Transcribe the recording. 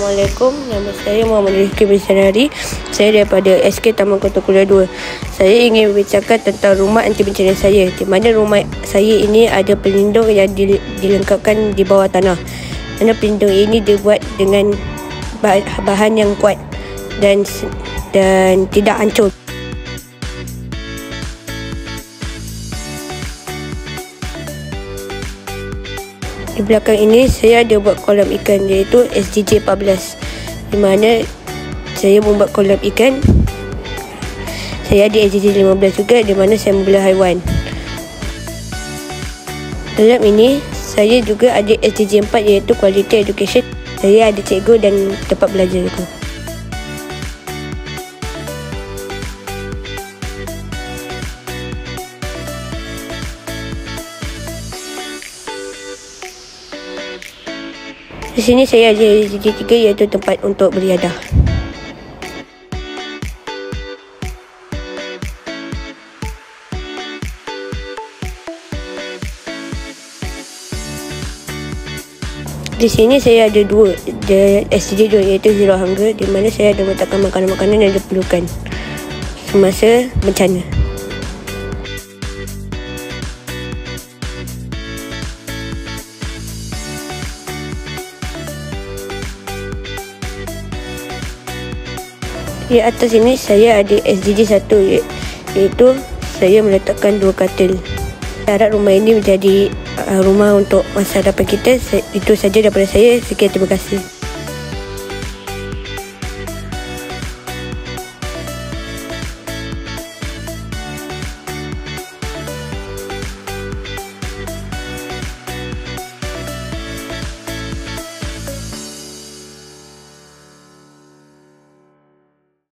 Assalamualaikum, nama saya Muhammad Rizki bin Sanari. Saya daripada SK Taman Kota Kuliah 2. Saya ingin bercakap tentang rumah anti bencana saya, di mana rumah saya ini ada pelindung yang dilengkapkan di bawah tanah. Mana pelindung ini dibuat dengan bahan yang kuat dan tidak hancur. Di belakang ini saya ada buat kolam ikan, iaitu SDJ 14, di mana saya membuat kolam ikan. Saya ada SDJ 15 juga, di mana saya membela haiwan. Dalam ini saya juga ada SDJ 4, iaitu Quality Education. Saya ada cikgu dan tempat belajar juga. Di sini saya ada SDJ 3, iaitu tempat untuk beriadah. Di sini saya ada SDJ 2, iaitu Zero Hunger, di mana saya ada meletakkan makanan-makanan yang diperlukan semasa bencana. Di atas ini saya ada SDJ 1, iaitu saya meletakkan 2 katil. Saya harap rumah ini menjadi rumah untuk masa depan kita. Itu saja daripada saya. Sekian, terima kasih.